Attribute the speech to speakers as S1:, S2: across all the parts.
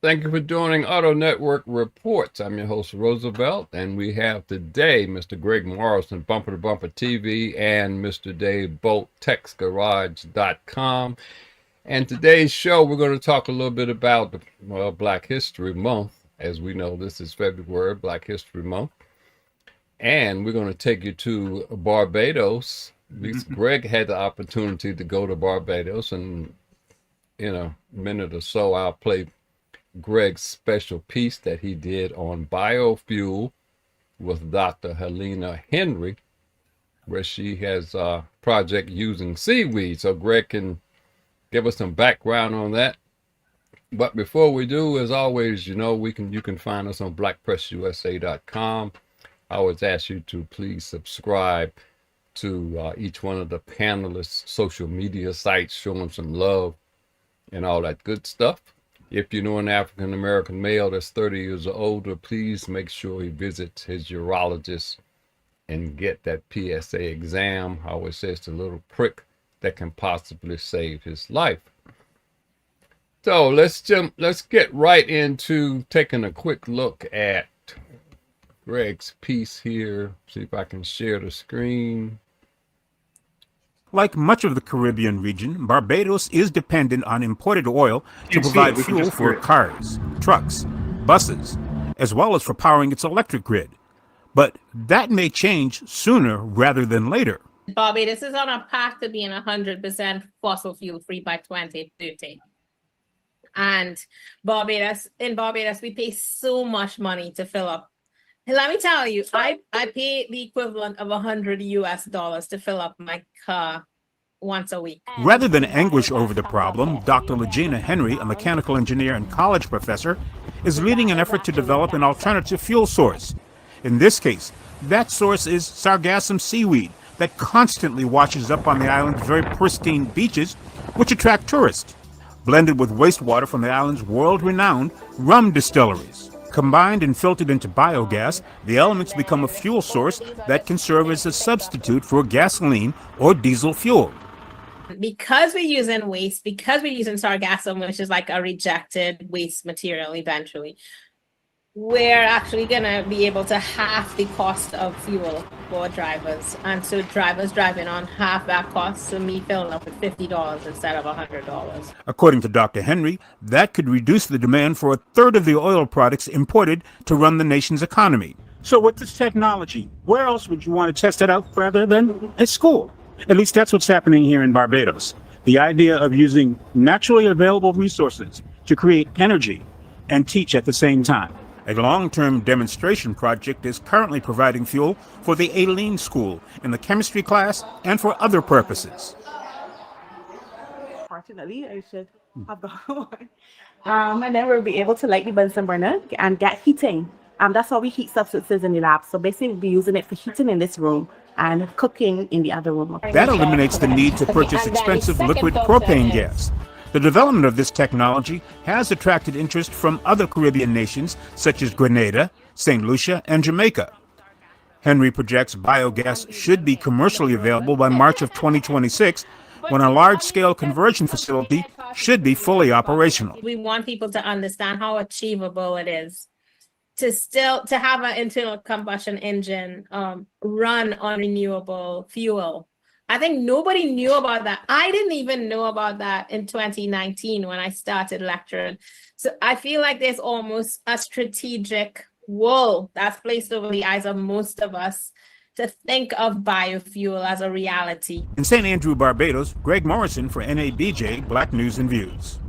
S1: Thank you for joining AutoNetwork Reports. I'm your host, Roosevelt, and we have today Mr. Greg Morrison, Bumper to Bumper TV, and Mr. Dave Bolt, TexGarage.com. And today's show, we're going to talk a little bit about, Black History Month. As we know, this is February, Black History Month. And we're going to take you to Barbados. Greg had the opportunity to go to Barbados, and in a minute or so, I'll play Greg's special piece that he did on biofuel with Dr. Helen Henry, where she has a project using seaweed. So Greg can give us some background on that. But before we do, as always, you can find us on blackpressusa.com. I always ask you to please subscribe to each one of the panelists' social media sites, show them some love and all that good stuff. If you know an African American male that's 30 years or older, please make sure he visits his urologist and get that PSA exam. I always say it's a little prick that can possibly save his life. So let's get right into taking a quick look at Greg's piece here. See if I can share the screen.
S2: Like much of the Caribbean region, Barbados is dependent on imported oil to provide fuel for cars, trucks, buses, as well as for powering its electric grid. But that may change sooner rather than later.
S3: Barbados is on a path to being 100% fossil fuel free by 2030. And in Barbados, we pay so much money to fill up. Let me tell you, I pay the equivalent of $100 to fill up my car once a week.
S2: Rather than anguish over the problem, Dr. Legina Henry, a mechanical engineer and college professor, is leading an effort to develop an alternative fuel source. In this case, that source is sargassum seaweed that constantly washes up on the island's very pristine beaches, which attract tourists, blended with wastewater from the island's world-renowned rum distilleries. Combined and filtered into biogas, the elements become a fuel source that can serve as a substitute for gasoline or diesel fuel.
S3: Because we're using waste, because we're using sargassum, which is like a rejected waste material eventually, we're actually going to be able to half the cost of fuel for drivers. And so drivers driving on half that cost, so me filling up with $50 instead of $100.
S2: According to Dr. Henry, that could reduce the demand for a third of the oil products imported to run the nation's economy.
S4: So with this technology, where else would you want to test it out rather than at school? At least that's what's happening here in Barbados. The idea of using naturally available resources to create energy and teach at the same time.
S2: A long-term demonstration project is currently providing fuel for the Aileen School in the chemistry class and for other purposes.
S5: Fortunately, I should have the one. And then we'll be able to light the Bunsen burner and get heating. That's how we heat substances in the lab. So basically, we'll be using it for heating in this room and cooking in the other room.
S2: That eliminates the need to purchase expensive liquid propane gas. The development of this technology has attracted interest from other Caribbean nations such as Grenada, St. Lucia, and Jamaica. Henry projects biogas should be commercially available by March of 2026, when a large-scale conversion facility should be fully operational.
S3: We want people to understand how achievable it is to have an internal combustion engine run on renewable fuel. I think nobody knew about that. I didn't even know about that in 2019 when I started lecturing. So I feel like there's almost a strategic wool that's placed over the eyes of most of us to think of biofuel as a reality.
S2: In St. Andrew, Barbados, Greg Morrison for NABJ, Black News and Views.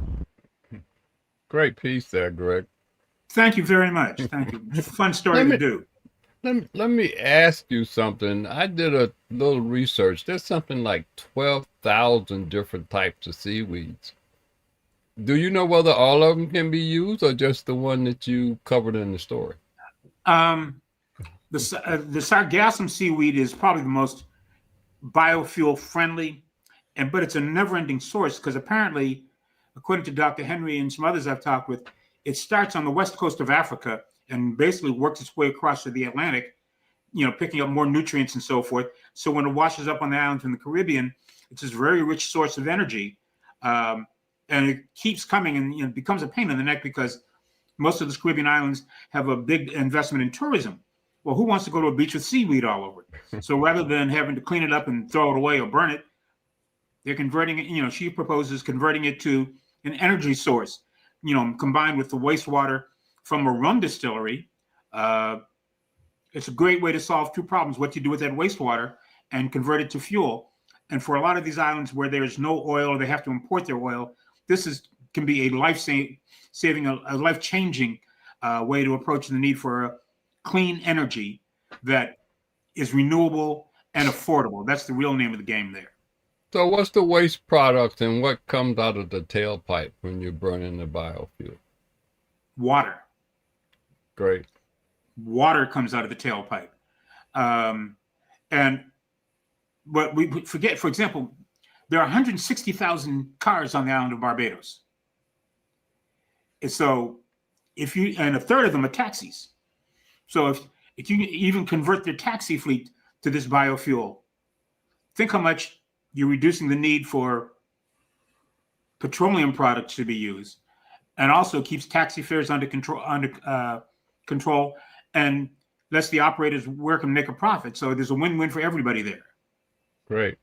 S1: Great piece there, Greg.
S4: Thank you very much. Thank you. It's a fun story to do.
S1: Let me ask you something. I did a little research. There's something like 12,000 different types of seaweeds. Do you know whether all of them can be used or just the one that you covered in the story?
S4: The sargassum seaweed is probably the most biofuel friendly, but it's a never-ending source because apparently, according to Dr. Henry and some others I've talked with, it starts on the west coast of Africa and basically works its way across to the Atlantic, picking up more nutrients and so forth. So when it washes up on the islands in the Caribbean, it's this very rich source of energy. And it keeps coming and becomes a pain in the neck because most of the Caribbean islands have a big investment in tourism. Well, who wants to go to a beach with seaweed all over it? So rather than having to clean it up and throw it away or burn it, they're converting it. She proposes converting it to an energy source, combined with the wastewater from a rum distillery. It's a great way to solve two problems: what you do with that wastewater and convert it to fuel. And for a lot of these islands where there's no oil or they have to import their oil, this can be a life-saving, a life-changing way to approach the need for clean energy that is renewable and affordable. That's the real name of the game there.
S1: So what's the waste product and what comes out of the tailpipe when you're burning the biofuel?
S4: Water.
S1: Great.
S4: Water comes out of the tailpipe. But we forget, for example, there are 160,000 cars on the island of Barbados. And so and a third of them are taxis. So if you even convert their taxi fleet to this biofuel, think how much you're reducing the need for petroleum products to be used, and also keeps taxi fares under control and lets the operators work and make a profit. So there's a win-win for everybody there.
S1: Great.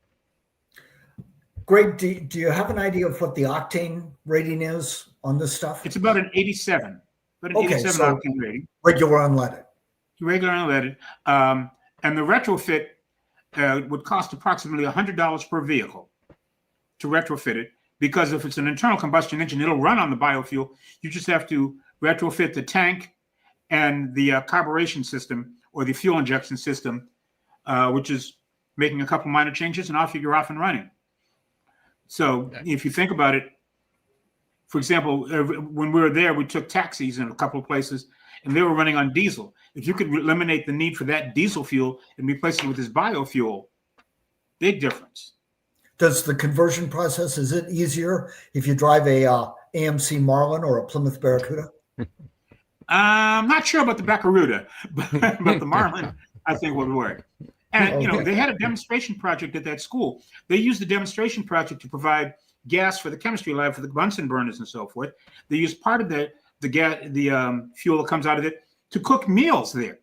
S6: Greg, do you have an idea of what the octane rating is on this stuff?
S4: It's about an 87. About an 87
S6: so
S4: octane rating.
S6: Regular unleaded.
S4: Regular unleaded. And the retrofit would cost approximately $100 per vehicle to retrofit it, because if it's an internal combustion engine, it'll run on the biofuel. You just have to retrofit the tank and the carburation system or the fuel injection system, which is making a couple minor changes, and off you're off and running. So if you think about it, for example, when we were there, we took taxis in a couple of places, and they were running on diesel. If you could eliminate the need for that diesel fuel and replace it with this biofuel, big difference.
S6: Does the conversion process, is it easier if you drive a AMC Marlin or a Plymouth Barracuda?
S4: I'm not sure about the Barracuda, but the Marlin, I think, would work. And, they had a demonstration project at that school. They used the demonstration project to provide gas for the chemistry lab for the Bunsen burners and so forth. They used part of the fuel that comes out of it to cook meals there.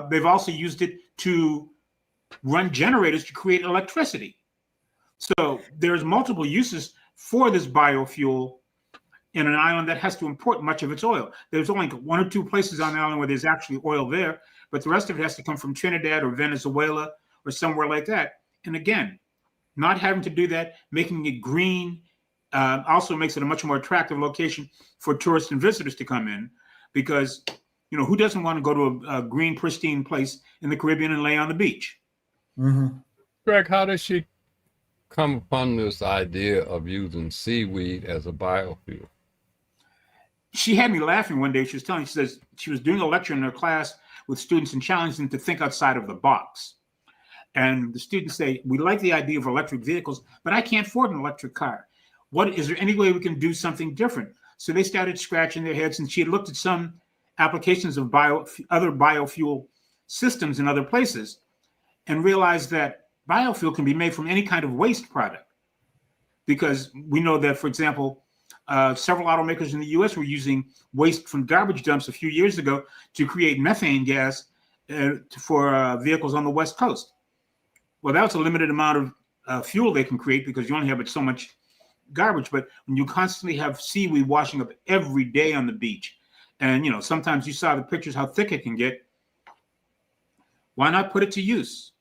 S4: They've also used it to run generators to create electricity. So there's multiple uses for this biofuel in an island that has to import much of its oil. There's only one or two places on the island where there's actually oil there, but the rest of it has to come from Trinidad or Venezuela or somewhere like that. And again, not having to do that, making it green, also makes it a much more attractive location for tourists and visitors to come in, because, who doesn't want to go to a green, pristine place in the Caribbean and lay on the beach?
S6: Mm-hmm.
S1: Greg, how did she come upon this idea of using seaweed as a biofuel?
S4: She had me laughing one day. She says she was doing a lecture in her class with students and challenging them to think outside of the box. And the students say, we like the idea of electric vehicles, but I can't afford an electric car. Is there any way we can do something different? So they started scratching their heads, and she had looked at some applications of other biofuel systems in other places and realized that biofuel can be made from any kind of waste product. Because we know that, for example, several automakers in the U.S. were using waste from garbage dumps a few years ago to create methane gas for vehicles on the West Coast. Well, that's a limited amount of fuel they can create because you only have so much garbage. But when you constantly have seaweed washing up every day on the beach, and sometimes you saw the pictures how thick it can get, why not put it to use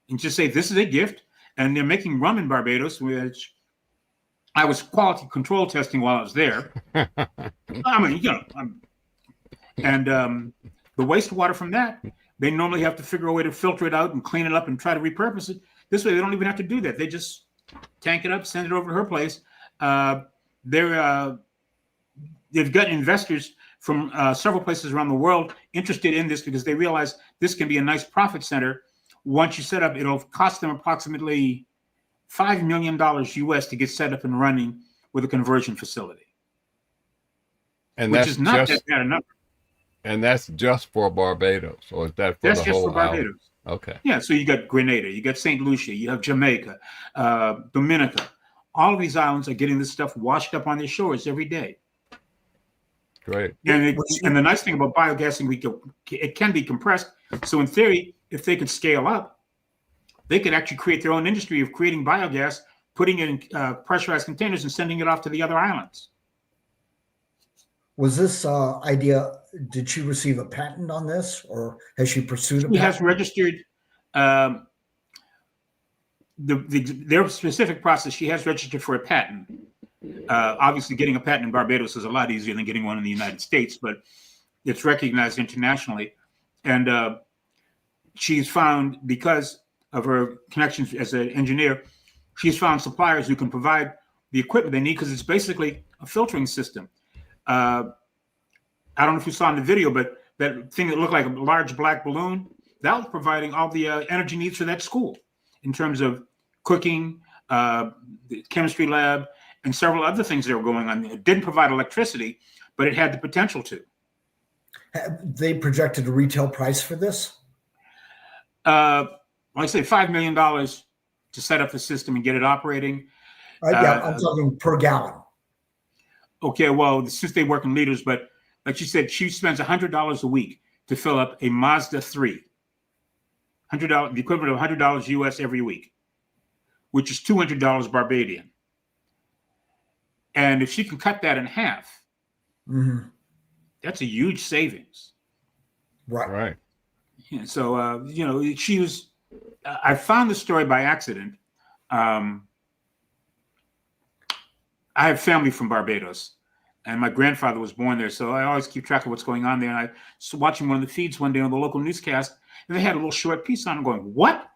S4: and just say this is a gift? And they're making rum in Barbados, which I was quality control testing while I was there. And the wastewater from that, they normally have to figure a way to filter it out and clean it up and try to repurpose it. This way, they don't even have to do that. They just tank it up, send it over to her place. They've got investors from several places around the world interested in this because they realize this can be a nice profit center. Once you set up, it'll cost them approximately $5 million US to get set up and running with a conversion facility.
S1: And
S4: which
S1: that's
S4: is not
S1: just,
S4: that bad enough.
S1: And that's just for Barbados, or is that for
S4: That's
S1: the
S4: just
S1: whole
S4: for Barbados.
S1: island? Okay.
S4: Yeah, so you got Grenada, you got St. Lucia, you have Jamaica, Dominica. All of these islands are getting this stuff washed up on their shores every day.
S1: Great.
S4: And the nice thing about biogassing, it can be compressed. So in theory, if they could scale up, they could actually create their own industry of creating biogas, putting it in pressurized containers and sending it off to the other islands.
S6: Was this idea, did she receive a patent on this, or has she pursued a patent?
S4: She has registered their specific process. She has registered for a patent. Obviously, getting a patent in Barbados is a lot easier than getting one in the United States, but it's recognized internationally. And she's found, because of her connections as an engineer, she's found suppliers who can provide the equipment they need, because it's basically a filtering system. I don't know if you saw in the video, but that thing that looked like a large black balloon, that was providing all the energy needs for that school in terms of cooking, the chemistry lab, and several other things that were going on. It didn't provide electricity, but it had the potential to.
S6: Have they projected a retail price for this?
S4: Like I say, $5 million to set up the system and get it operating.
S6: Yeah, I'm talking per gallon.
S4: Okay, well, since they work in liters, but like she said, she spends $100 a week to fill up a Mazda 3. $100, the equivalent of $100 US every week, which is $200 Barbadian. And if she can cut that in half, that's a huge savings.
S6: Right.
S1: Right.
S4: Yeah, so, she was, I found the story by accident. I have family from Barbados, and my grandfather was born there, so I always keep track of what's going on there. And I was watching one of the feeds one day on the local newscast, and they had a little short piece on it going, what?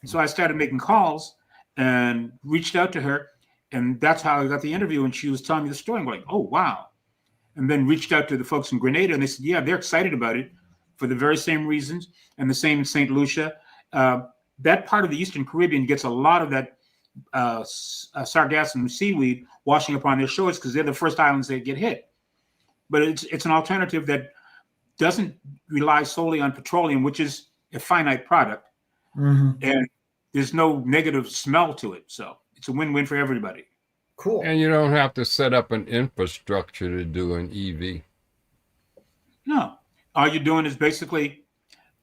S4: So I started making calls and reached out to her, and that's how I got the interview. And she was telling me the story. I'm going, oh, wow. And then reached out to the folks in Grenada, and they said, yeah, they're excited about it for the very same reasons, and the same in St. Lucia. That part of the Eastern Caribbean gets a lot of that sargassum seaweed washing up on their shores, because they're the first islands that get hit. But it's an alternative that doesn't rely solely on petroleum, which is a finite product, and there's no negative smell to it. So it's a win-win for everybody.
S6: Cool.
S1: And you don't have to set up an infrastructure to do an EV.
S4: No, all you're doing is basically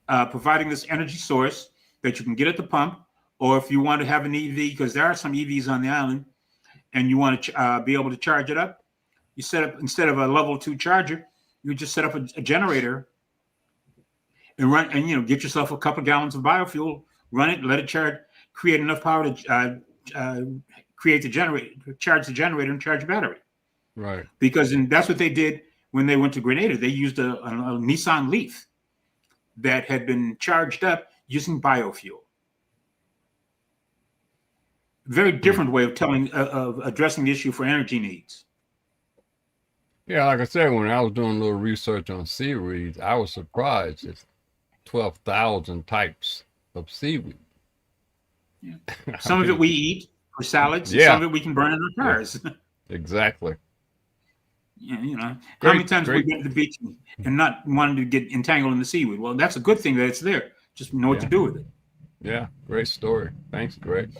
S4: providing this energy source that you can get at the pump, or if you want to have an EV, because there are some EVs on the island, and you want to be able to charge it up, you set up, instead of a level 2 charger, you just set up a generator and run, and get yourself a couple of gallons of biofuel, run it, let it charge, create enough power to create the generator, charge the generator, and charge the battery.
S1: Right.
S4: Because that's what they did when they went to Grenada. They used a Nissan Leaf that had been charged up using biofuel. Very different way of addressing the issue for energy needs.
S1: Yeah, like I said, when I was doing a little research on seaweed, I was surprised. It's 12,000 types of seaweed.
S4: Yeah. Some of it we eat for salads.
S1: Yeah.
S4: Some of it we can burn in our cars. Yeah.
S1: Exactly.
S4: Yeah, how many times we've been to the beach and not wanting to get entangled in the seaweed? Well, that's a good thing that it's there. Just know what to do with it.
S1: Yeah, great story. Thanks, Greg.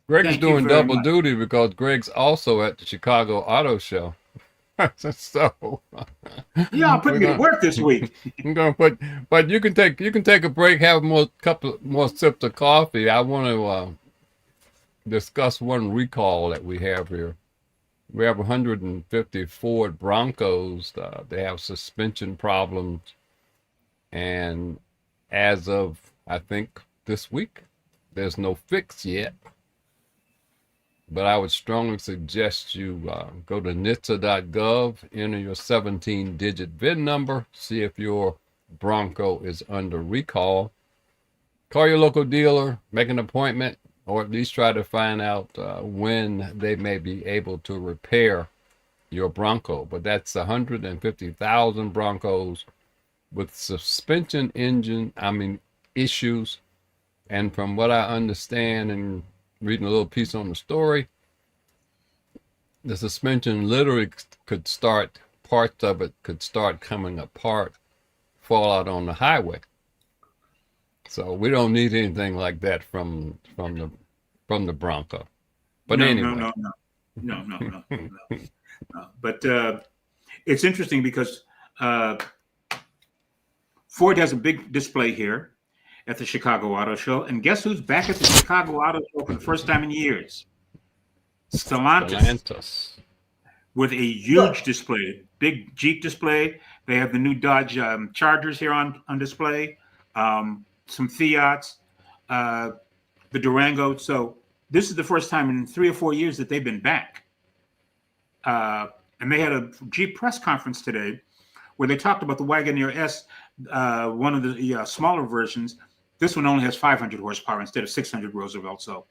S1: Greg's
S4: Thank you
S1: doing
S4: very
S1: double
S4: much.
S1: duty because Greg's also at the Chicago Auto Show. So
S4: Yeah, I'll put me to work this week.
S1: I'm gonna put, but you can take a break, have couple more sips of coffee. I want to discuss one recall that we have here. We have 150 Ford Broncos. They have suspension problems, and as of I think this week, there's no fix yet. But I would strongly suggest you go to NHTSA.gov, enter your 17-digit VIN number, see if your Bronco is under recall. Call your local dealer, make an appointment, or at least try to find out when they may be able to repair your Bronco. But that's 150,000 Broncos with suspension issues. And from what I understand and reading a little piece on the story, the suspension literally could start, parts of it could start coming apart, fall out on the highway. So we don't need anything like that from the Bronco. But
S4: No.
S1: anyway.
S4: No. But It's interesting because Ford has a big display here at the Chicago Auto Show, and guess who's back at the Chicago Auto Show for the first time in years? Stellantis,
S1: Atlantis.
S4: with a huge display, big Jeep display. They have the new Dodge Chargers here on display, some Fiats, the Durango. So this is the first time in 3 or 4 years that they've been back. And they had a Jeep press conference today where they talked about the Wagoneer S, one of the smaller versions. This one only has 500 horsepower instead of 600 Roosevelt. So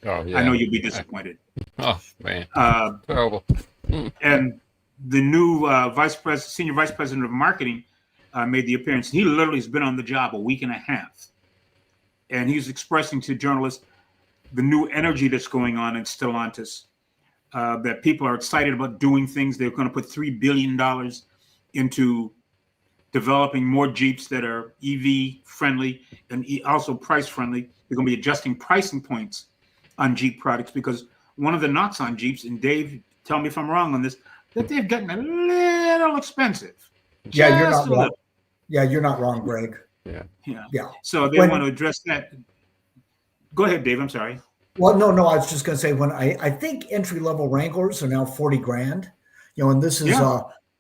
S1: Oh yeah.
S4: I know you'll be disappointed.
S1: Oh man. Terrible.
S4: And the new senior vice president of marketing made the appearance. He literally has been on the job a week and a half. And he's expressing to journalists the new energy that's going on in Stellantis, that people are excited about doing things. They're going to put $3 billion into developing more Jeeps that are EV friendly and also price friendly. They're going to be adjusting pricing points on Jeep products because one of the knocks on Jeeps, and Dave, tell me if I'm wrong on this, that they've gotten a little expensive.
S6: Yeah, you're not wrong. Yeah, you're not wrong, Greg.
S4: Yeah. So they want to address that. Go ahead, Dave. I'm sorry.
S6: Well, no, I was just going to say when I think entry level Wranglers are now 40 grand, and this is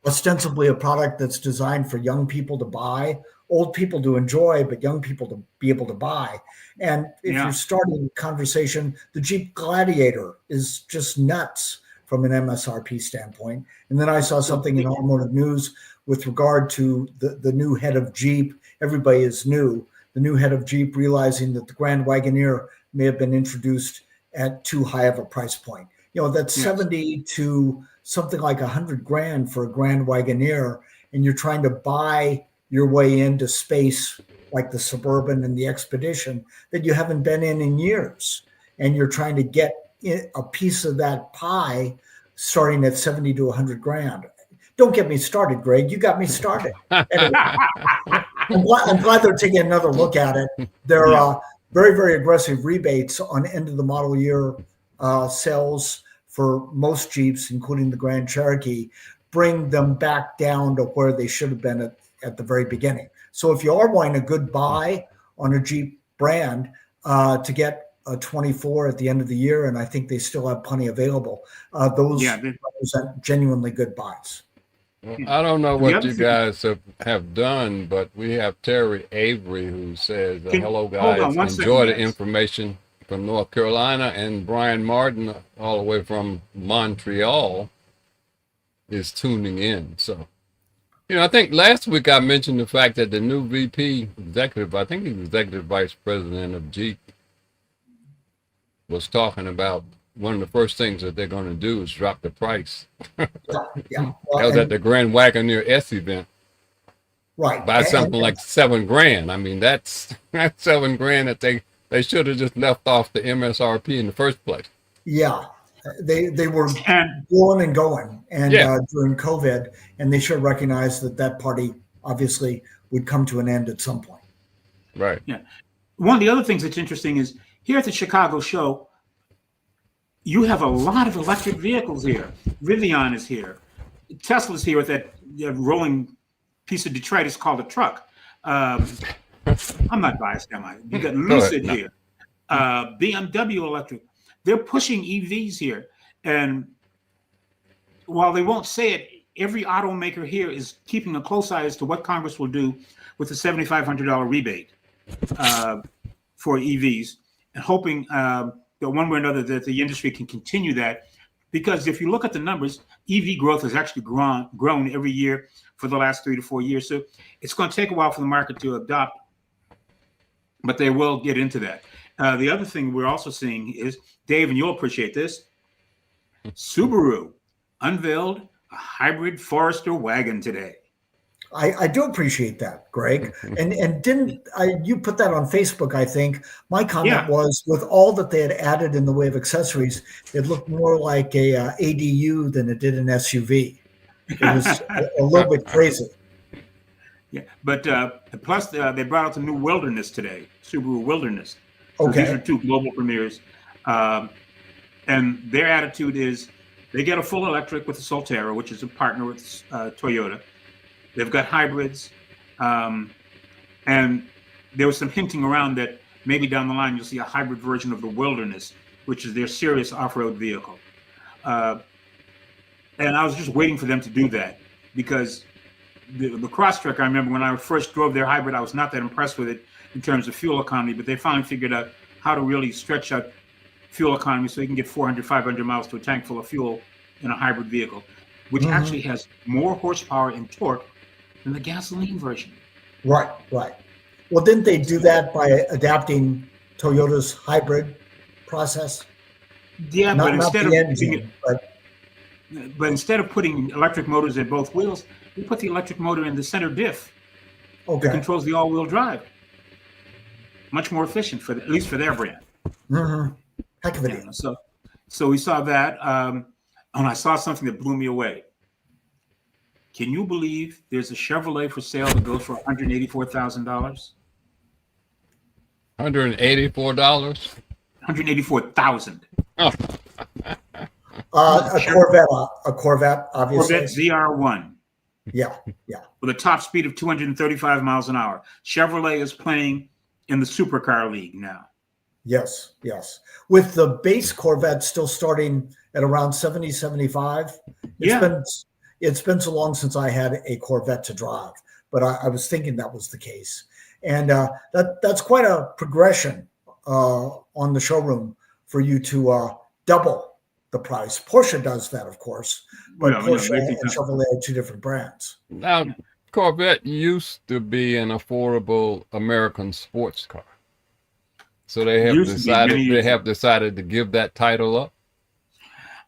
S6: ostensibly a product that's designed for young people to buy, old people to enjoy, but young people to be able to buy. And if you're starting a conversation, the Jeep Gladiator is just nuts from an MSRP standpoint. And then I saw something in Automotive News with regard to the new head of Jeep. Everybody is new. The new head of Jeep realizing that the Grand Wagoneer may have been introduced at too high of a price point. That's 70 to something like 100 grand for a Grand Wagoneer, and you're trying to buy your way into space like the Suburban and the Expedition that you haven't been in years. And you're trying to get a piece of that pie starting at 70 to 100 grand. Don't get me started, Greg. You got me started. Anyway, I'm glad they're taking another look at it. They're very, very aggressive rebates on end of the model year sales for most Jeeps, including the Grand Cherokee, bring them back down to where they should have been at the very beginning. So if you are wanting a good buy on a Jeep brand to get a 24 at the end of the year, and I think they still have plenty available, those represent genuinely good buys.
S1: Well, I don't know what you guys have done, but we have Terry Avery who says, hello guys, enjoy the information from North Carolina, and Brian Martin all the way from Montreal is tuning in. So, I think last week I mentioned the fact that the new VP executive, I think he was executive vice president of Jeep, was talking about one of the first things that they're going to do is drop the price.
S6: Well,
S1: that was at the Grand Wagoneer S event.
S6: Right.
S1: By something like $7 grand. I mean, that's $7 grand that they should have just left off the MSRP in the first place.
S6: Yeah. They were going and going during COVID, and they should recognize that party obviously would come to an end at some point.
S1: Right.
S4: Yeah. One of the other things that's interesting is here at the Chicago show, you have a lot of electric vehicles here. Rivian is here. Tesla's here with that rolling piece of detritus called a truck. I'm not biased, am I? You got Lucid here. BMW electric. They're pushing EVs here. And while they won't say it, every automaker here is keeping a close eye as to what Congress will do with the $7,500 rebate for EVs, and hoping that one way or another that the industry can continue that. Because if you look at the numbers, EV growth has actually grown every year for the last 3 to 4 years. So it's going to take a while for the market to adopt, but they will get into that. The other thing we're also seeing is, Dave, and you'll appreciate this, Subaru unveiled a hybrid Forester wagon today.
S6: I do appreciate that, Greg. And didn't you put that on Facebook, I think. My comment was, with all that they had added in the way of accessories, it looked more like a ADU than it did an SUV. It was a little bit crazy.
S4: Yeah, but plus they brought out the new Wilderness today, Subaru Wilderness. So these are two global premieres. And their attitude is They get a full electric with the Solterra, which is a partner with Toyota. They've got hybrids. And there was some hinting around that maybe down the line you'll see a hybrid version of the Wilderness, which is their serious off-road vehicle. And I was just waiting for them to do that, because the Crosstrek, I remember when I first drove their hybrid, I was not that impressed with it in terms of fuel economy, but they finally figured out how to really stretch out fuel economy so you can get 400, 500 miles to a tank full of fuel in a hybrid vehicle, which actually has more horsepower and torque than the gasoline version.
S6: Right. Well, didn't they do that by adapting Toyota's hybrid process?
S4: Yeah,
S6: Not
S4: but instead
S6: the
S4: of
S6: engine,
S4: but instead of putting electric motors at both wheels, we put the electric motor in the center diff that
S6: okay.
S4: controls the all-wheel drive. Much more efficient at least for their brand.
S6: Heck of a deal.
S4: So we saw that, and I saw something that blew me away. Can you believe there's a Chevrolet for sale that goes for $184,000?
S1: $184?
S4: $184,000.
S1: Oh.
S6: A Corvette, obviously.
S4: Corvette ZR1.
S6: Yeah.
S4: With a top speed of 235 miles an hour. Chevrolet is playing in the supercar league now.
S6: Yes. With the base Corvette still starting at around 70, 75. It's been so long since I had a Corvette to drive, but I was thinking that was the case. And that's quite a progression on the showroom for you to double the price. Porsche does that, of course, but Porsche and Chevrolet are two different brands.
S1: Now, Corvette used to be an affordable American sports car. So they have decided to give that title up.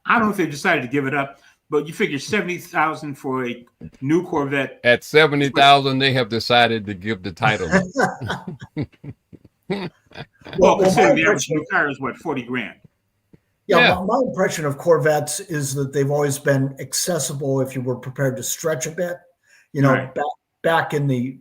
S1: I
S4: don't know if they've decided to give it up, but you figure $70,000 for a new Corvette.
S1: At $70,000, they have decided to give the title up.
S4: Well, considering the average new car is what, $40,000.
S6: Yeah. My impression of Corvettes is that they've always been accessible if you were prepared to stretch a bit. You know,
S4: right.
S6: back in the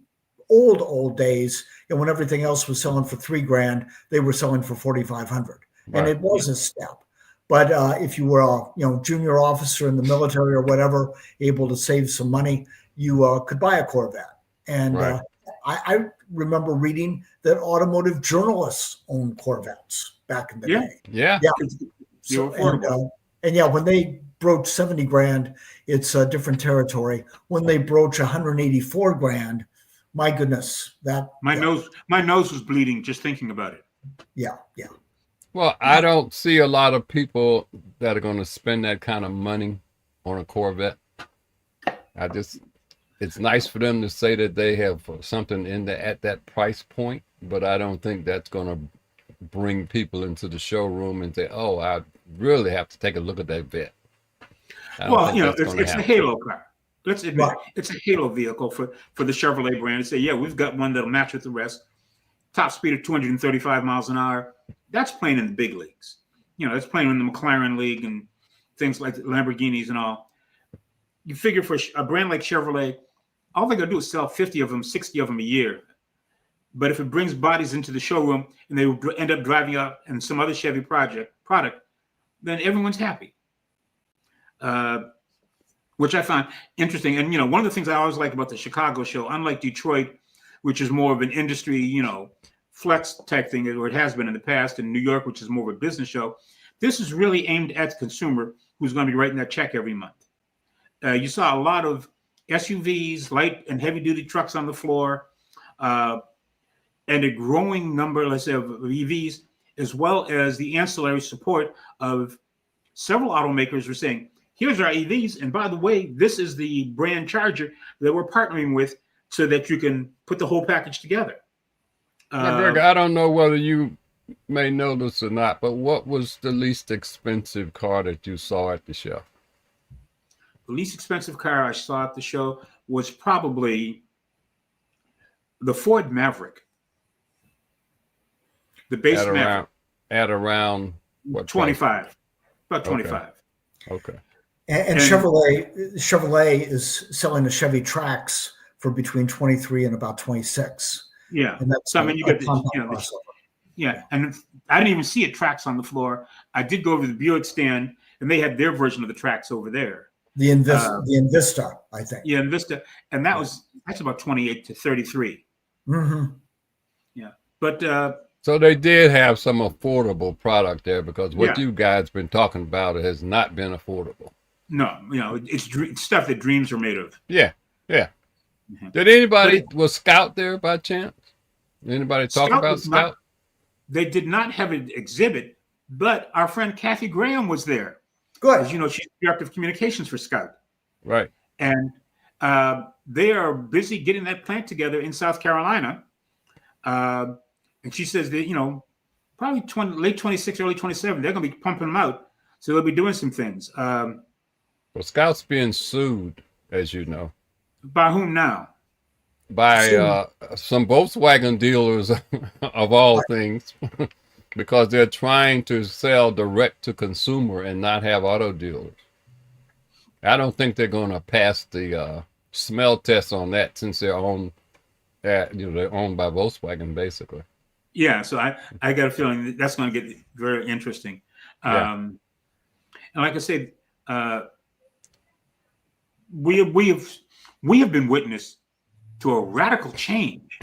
S6: old days, and when everything else was selling for $3,000, they were selling for $4,500, and it was a step. But if you were a junior officer in the military or whatever, able to save some money, you could buy a Corvette. And I remember reading that automotive journalists owned Corvettes back in the day.
S1: Yeah.
S6: So, when they broach $70,000, it's a different territory. When they broach $184,000, my goodness,
S4: my nose was bleeding just thinking about it.
S6: Yeah.
S1: Well, I don't see a lot of people that are going to spend that kind of money on a Corvette. It's nice for them to say that they have something at that price point, but I don't think that's going to bring people into the showroom and say, "Oh, I really have to take a look at that vet."
S4: Well, it's a halo car. Let's admit it's a halo vehicle for the Chevrolet brand. And say, yeah, we've got one that'll match with the rest. Top speed of 235 miles an hour. That's playing in the big leagues. That's playing in the McLaren league and things like Lamborghinis and all. You figure for a brand like Chevrolet, all they're going to do is sell 50 of them, 60 of them a year. But if it brings bodies into the showroom and they end up driving up in some other Chevy product, then everyone's happy. Which I find interesting. And, one of the things I always like about the Chicago show, unlike Detroit, which is more of an industry, flex type thing, or it has been in the past, and New York, which is more of a business show, this is really aimed at the consumer who's going to be writing that check every month. You saw a lot of SUVs, light and heavy duty trucks on the floor, and a growing number, let's say, of EVs, as well as the ancillary support of several automakers were saying, here's our EVs, and by the way, this is the brand charger that we're partnering with so that you can put the whole package together.
S1: Greg, I don't know whether you may know this or not, but what was the least expensive car that you saw at the show?
S4: The least expensive car I saw at the show was probably the Ford Maverick. The base Maverick.
S1: At around what?
S4: 25. About 25.
S1: Okay.
S6: And Chevrolet is selling the Chevy Trax for between 23 and about 26.
S4: Yeah.
S6: And that's
S4: you get and I didn't even see a Trax on the floor. I did go over to the Buick stand, and they had their version of the tracks over there.
S6: The Invista, I think.
S4: Yeah, Invista, and that's about 28 to 33.
S6: Mm-hmm.
S4: Yeah, but
S1: so they did have some affordable product there, because what
S4: Yeah.
S1: you guys been talking about has not been affordable.
S4: no, it's stuff that dreams are made of.
S1: Yeah.
S4: Mhm.
S1: Did anybody was Scout there by chance? Anybody talk
S4: Scout
S1: about
S4: was not-
S1: Scout?
S4: They did not have an exhibit, but our friend Kathy Graham was there.
S6: Good.
S4: As you know, she's director of communications for Scout.
S1: Right.
S4: And they are busy getting that plant together in South Carolina. And she says that, probably late 26, early 27, they're going to be pumping them out. So they'll be doing some things.
S1: Well, Scout's being sued, as you know,
S4: By whom now?
S1: by some Volkswagen dealers of all things, because they're trying to sell direct to consumer and not have auto dealers. I don't think they're going to pass the smell test on that, since they're owned by Volkswagen, basically.
S4: Yeah, so I got a feeling that's going to get very interesting.
S1: Yeah.
S4: And like I said, we have been witness to a radical change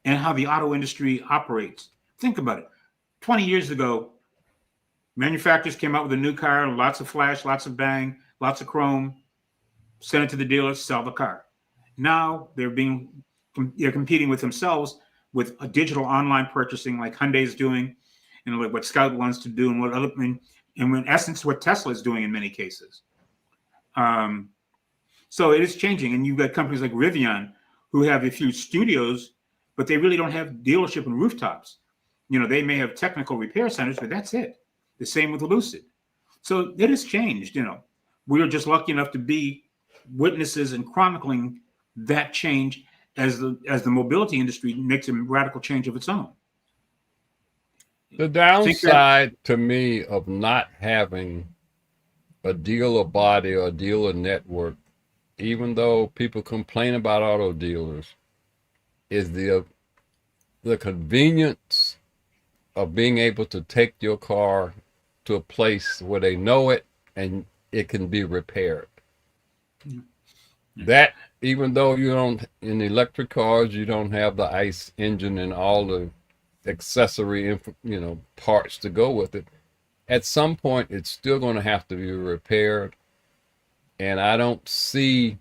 S4: in how the auto industry operates. Think about it. 20 years ago, manufacturers came out with a new car, lots of flash, lots of bang, lots of chrome, send it to the dealer, sell the car. Now they're competing with themselves with a digital online purchasing, like Hyundai's doing, and like what Scout wants to do, and in essence, what Tesla is doing in many cases. So it is changing, and you've got companies like Rivian who have a few studios, but they really don't have dealership and rooftops. They may have technical repair centers, but that's it. The same with Lucid. So it has changed. We are just lucky enough to be witnesses and chronicling that change as the mobility industry makes a radical change of its own.
S1: The downside to me of not having a dealer body or a dealer network, even though people complain about auto dealers, is the convenience of being able to take your car to a place where they know it and it can be repaired. That, even though in electric cars, you don't have the ICE engine and all the accessory, parts to go with it, at some point, it's still going to have to be repaired. And I don't see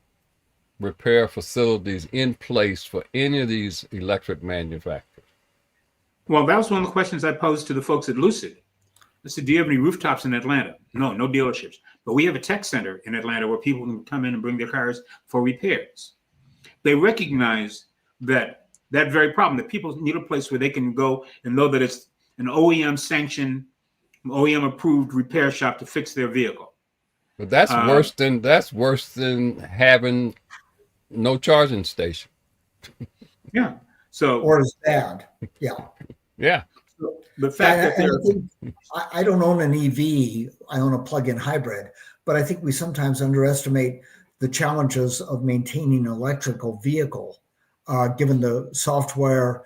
S1: repair facilities in place for any of these electric manufacturers.
S4: Well, that was one of the questions I posed to the folks at Lucid. I said, do you have any rooftops in Atlanta? No dealerships. But we have a tech center in Atlanta where people can come in and bring their cars for repairs. They recognize that very problem, that people need a place where they can go and know that it's an OEM sanctioned, OEM approved repair shop to fix their vehicle.
S1: But that's worse than having no charging station.
S4: Yeah. So,
S6: or as bad. Yeah.
S1: Yeah.
S4: So the fact that
S6: I don't own an EV, I own a plug-in hybrid, but I think we sometimes underestimate the challenges of maintaining an electrical vehicle, given the software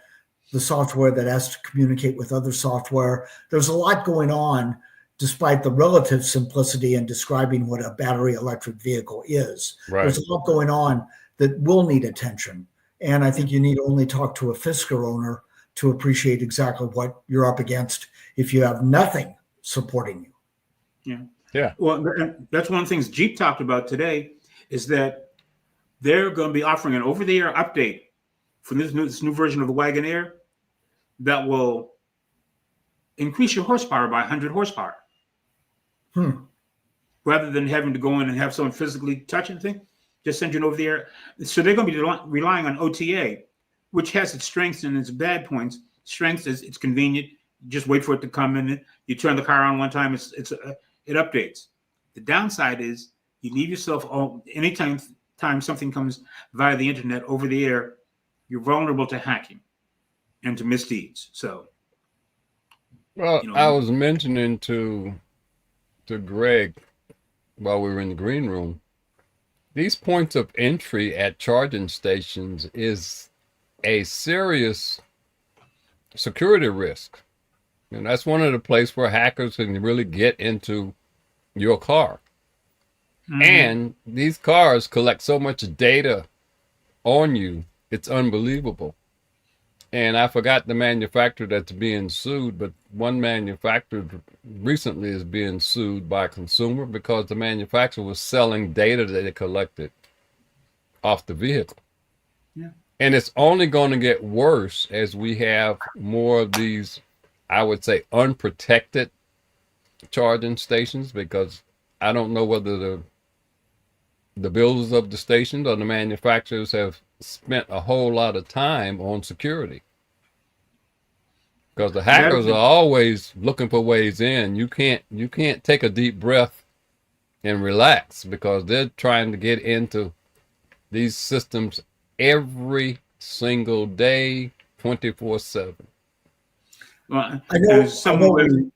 S6: that has to communicate with other software. There's a lot going on, despite the relative simplicity in describing what a battery electric vehicle is.
S1: Right.
S6: There's a lot going on that will need attention. And I think you need to only talk to a Fisker owner to appreciate exactly what you're up against if you have nothing supporting you.
S4: Yeah.
S1: Yeah.
S4: Well, that's one of the things Jeep talked about today, is that they're going to be offering an over-the-air update for this new version of the Wagoneer that will increase your horsepower by 100 horsepower. Rather than having to go in and have someone physically touch anything, just send you an over-the-air. So they're going to be relying on OTA, which has its strengths and its bad points. Strengths is it's convenient. You just wait for it to come in. You turn the car on one time, it updates. The downside is you leave yourself anytime something comes via the internet over the air, you're vulnerable to hacking and to misdeeds. So,
S1: well, I was mentioning to Greg while we were in the green room, these points of entry at charging stations is a serious security risk. And that's one of the places where hackers can really get into your car. And these cars collect so much data on you, it's unbelievable. And I forgot the manufacturer that's being sued, but one manufacturer recently is being sued by a consumer because the manufacturer was selling data that they collected off the vehicle.
S4: Yeah.
S1: And it's only going to get worse as we have more of these, I would say, unprotected charging stations, because I don't know whether the builders of the stations or the manufacturers have spent a whole lot of time on security, because the hackers are always looking for ways in. You can't take a deep breath and relax, because they're trying to get into these systems every single day, 24/7.
S4: Well,
S6: I know.
S4: as someone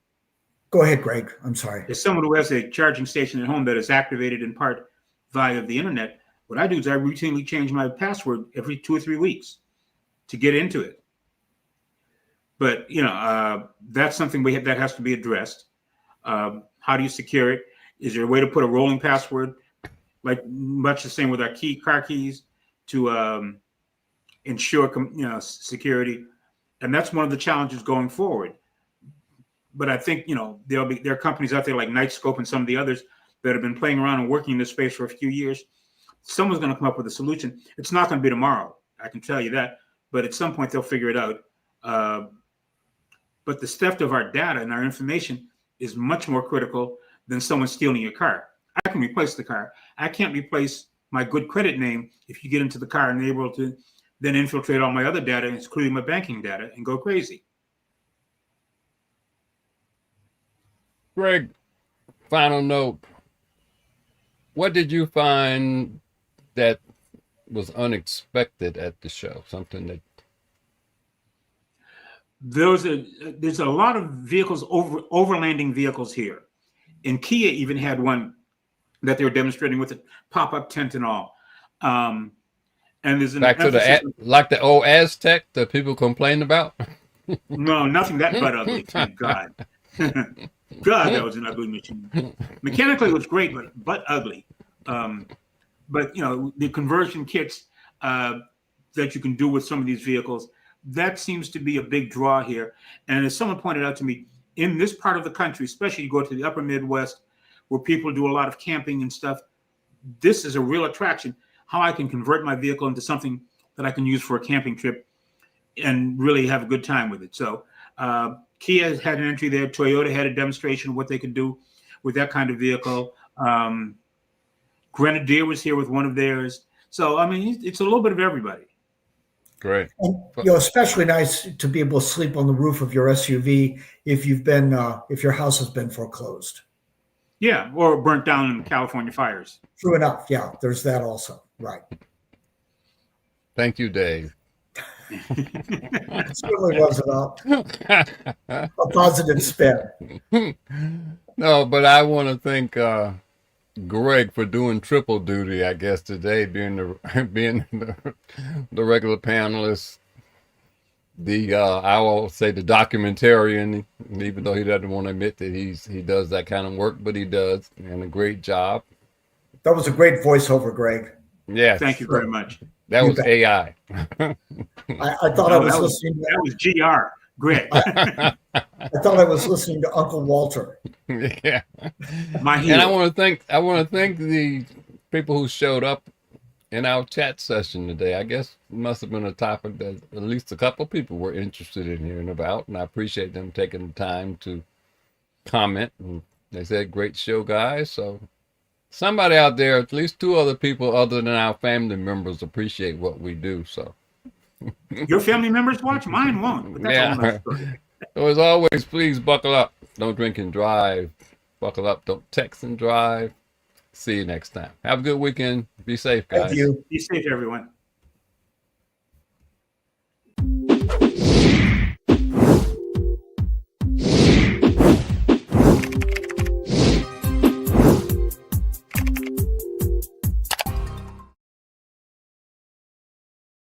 S6: Go ahead, Greg. I'm sorry.
S4: As someone who has a charging station at home that is activated in part via the internet, what I do is I routinely change my password every 2 or 3 weeks to get into it. But that's something that has to be addressed. How do you secure it? Is there a way to put a rolling password, like much the same with our car keys, to ensure security? And that's one of the challenges going forward. But I think, there are companies out there like Nightscope and some of the others that have been playing around and working in this space for a few years. Someone's going to come up with a solution. It's not going to be tomorrow, I can tell you that. But at some point, they'll figure it out. But the theft of our data and our information is much more critical than someone stealing your car. I can replace the car. I can't replace my good credit name if you get into the car and they're able to then infiltrate all my other data, including my banking data, and go crazy.
S1: Greg, final note. What did you find that was unexpected at the show? Something that
S4: there's a lot of vehicles, overlanding vehicles here. And Kia even had one that they were demonstrating with a pop-up tent and all. And there's an
S1: back to like the old Aztec that people complained about.
S4: No, nothing that butt ugly. Thank God. God, that was an ugly machine. Mechanically, it was great, but ugly. But the conversion kits that you can do with some of these vehicles, that seems to be a big draw here. And as someone pointed out to me, in this part of the country, especially you go to the upper Midwest, where people do a lot of camping and stuff, this is a real attraction. How I can convert my vehicle into something that I can use for a camping trip and really have a good time with it. So Kia had an entry there. Toyota had a demonstration of what they could do with that kind of vehicle. Grenadier was here with one of theirs. So, I mean, it's a little bit of everybody.
S1: Great.
S6: And, especially nice to be able to sleep on the roof of your SUV if your house has been foreclosed.
S4: Yeah, or burnt down in the California fires.
S6: True enough. Yeah, there's that also. Right.
S1: Thank you, Dave.
S6: It certainly was a positive spin.
S1: No, but I want to thank Greg for doing triple duty, I guess, today, being the regular panelist, I will say the documentarian, even though he doesn't want to admit that he does that kind of work, but he does, and a great job.
S6: That was a great voiceover, Greg.
S1: Yes.
S4: Thank you very much.
S1: That was AI.
S6: I thought I was listening.
S4: That was GR. Great.
S6: I thought I was listening to Uncle Walter.
S1: Yeah.
S4: And
S1: I want to thank the people who showed up in our chat session today. I guess it must have been a topic that at least a couple of people were interested in hearing about, and I appreciate them taking the time to comment. And they said, "Great show, guys." So somebody out there, at least 2 other people other than our family members, appreciate what we do. So
S4: your family members watch, mine won't. But that's all another story.
S1: So as always, please buckle up. Don't drink and drive. Buckle up. Don't text and drive. See you next time. Have a good weekend. Be safe, guys.
S6: Thank you.
S4: Be safe, everyone.